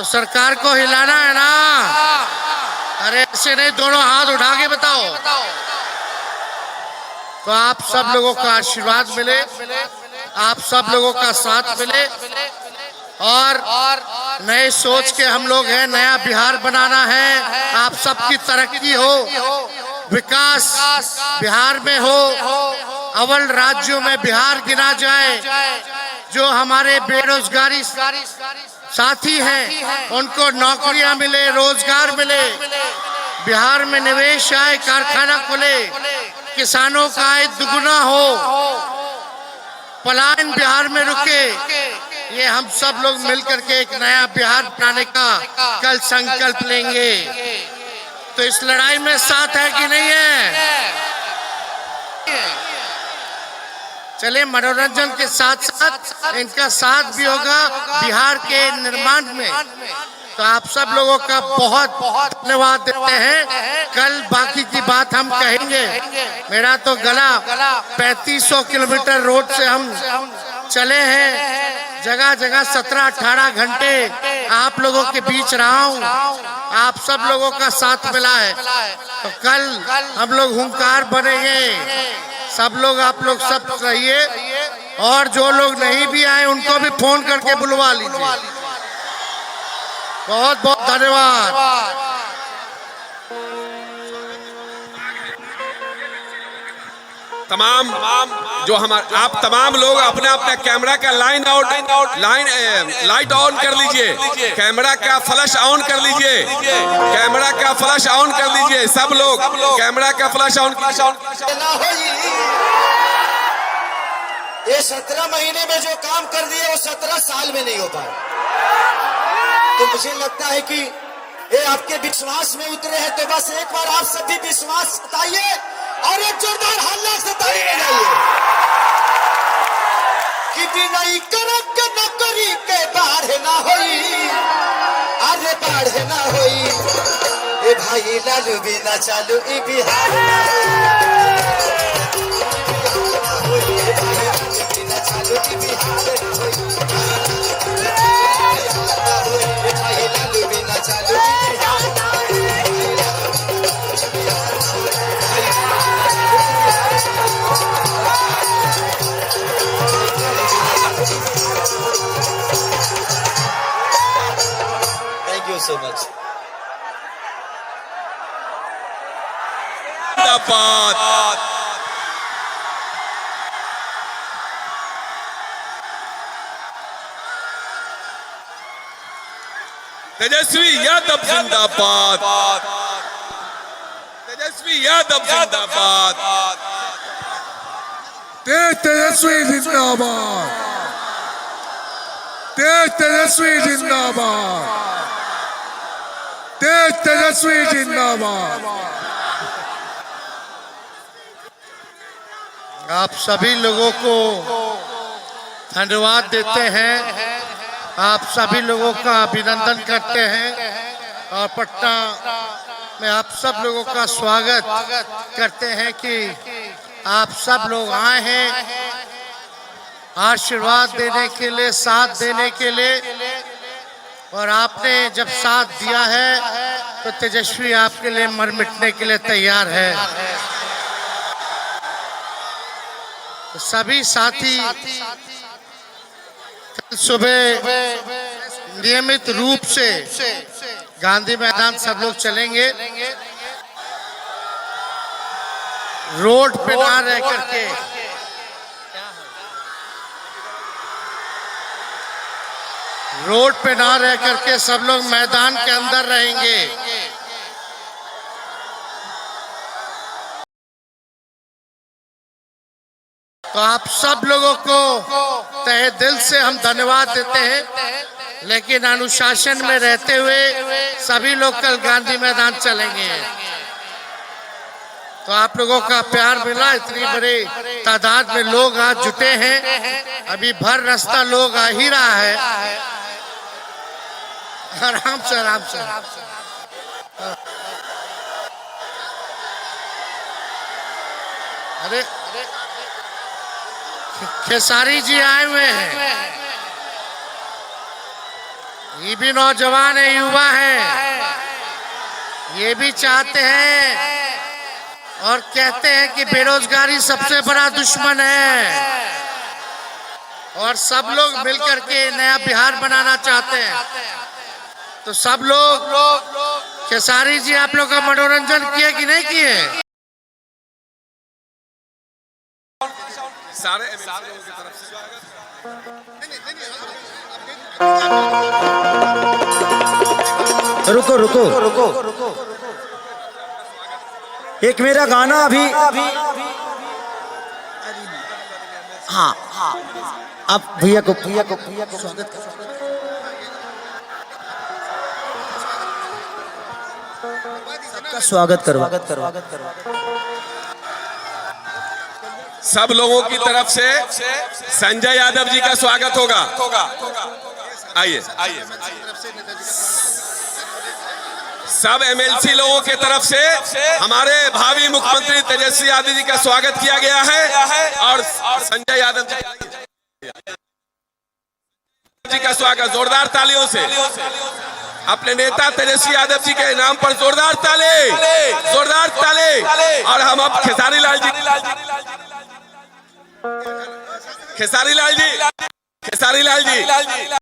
तो सरकार को हिलाना है ना। अरे ऐसे नहीं, दोनों हाथ उठा के बताओ। तो आप सब लोगों का आशीर्वाद मिले, आप सब लोगों का साथ मिले और नए सोच के हम लोग हैं। नया बिहार बनाना है, आप सबकी तरक्की हो, विकास बिहार में हो, अव्वल राज्यों में बिहार गिना जाए। जो हमारे बेरोजगारी साथी हैं उनको नौकरियां मिले, रोजगार मिले, बिहार में निवेश आए, कारखाना खुले, किसानों का आय दुगुना हो, पलायन बिहार में रुके। ये हम सब लोग मिलकर के एक नया बिहार बनाने का कल संकल्प लेंगे। तो इस लड़ाई में साथ है कि नहीं है? चलिए, मनोरंजन के साथ साथ इनका साथ भी होगा बिहार के निर्माण में। तो आप सब लोगों का बहुत धन्यवाद देते हैं। कल बाकी की बात हम कहेंगे। मेरा तो गला 3500 किलोमीटर रोड से हम चले हैं, जगह जगह 17-18 घंटे आप लोगों के बीच रहा हूँ, आप सब लोगों का साथ मिला है। तो कल हम लोग हुंकार बनेंगे। सब लोग, आप लोग सब रहिए और जो लोग नहीं भी आए उनको भी फोन करके बुलवा लीजिए। बहुत बहुत धन्यवाद। तमाम जो हमारे आप तमाम लोग अपने अपने कैमरा का लाइट ऑन कर लीजिए, कैमरा का फ्लैश ऑन कर लीजिए, कैमरा का फ्लैश ऑन कर लीजिए। सब लोग कैमरा का फ्लैश ऑन। ये 17 महीने में जो काम कर दिए वो 17 साल में नहीं हो पाए। तो मुझे लगता है कि ये आपके विश्वास में उतरे हैं, तो बस एक बार आप सभी विश्वास बताइए और एक जोरदार हल्ला से ताली बजाइए कि बिना करक नौकरी के बाढ़ ना होई, अरे बाढ़ ना होई। ए भाई लालू बिना चालू ई बिहार ना होई, बिना चालू ई बिहार ना होई, भाई लालू बिना चालू ई बिहार ना होई। Thank you so much. Tejashwi Yadav जिंदाबाद, तेजस्वी यादव जिंदाबाद, तेजस्वी जिंदाबाद, तेजस्वी जिंदाबाद, तेजस्वी जिंदाबाद। आप सभी लोगों को धन्यवाद देते हैं, आप सभी लोगों का अभिनंदन करते हैं और पटना में आप सब लोगों का स्वागत करते हैं कि आप सब लोग आए हैं आशीर्वाद देने के लिए, साथ देने के लिए। और आपने जब साथ दिया है तो तेजस्वी आपके लिए मर मिटने के लिए तैयार है। तो सभी साथी कल सुबह नियमित रूप से गांधी मैदान सब लोग चलेंगे, रोड पे ना रह करके। रोड पे ना रह करके सब लोग मैदान के अंदर रहेंगे। तो आप सब लोगों को तहे दिल से हम धन्यवाद देते हैं, लेकिन अनुशासन में रहते हुए सभी लोग कल गांधी मैदान चलेंगे। तो आप लोगों का प्यार मिला, इतनी बड़ी तादाद में लोग आज जुटे हैं। अभी भर रास्ता लोग आ ही रहा है। आराम से आराम से। अरे खेसारी जी आए हुए हैं, ये भी नौजवान है, युवा है, ये भी चाहते हैं और कहते हैं कि बेरोजगारी सबसे बड़ा दुश्मन है और सब लोग मिलकर के नया बिहार बनाना चाहते हैं। तो सब लोग खेसारी जी आप लोग का मनोरंजन किए कि नहीं किए? सारे MLC लोगों की तरफ से रुको रुको रुको एक मेरा गाना अभी हाँ आप भैया को स्वागत कर सबका स्वागत करो सब लोगों की तरफ से संजय यादव जी का स्वागत होगा। आइए सब MLC लोगों के तरफ से हमारे भावी मुख्यमंत्री तेजस्वी यादव जी का स्वागत किया गया है और संजय यादव जी का स्वागत जोरदार तालियों से अपने नेता तेजस्वी यादव जी के नाम पर जोरदार ताले। और हम अब खेसारी लाल जी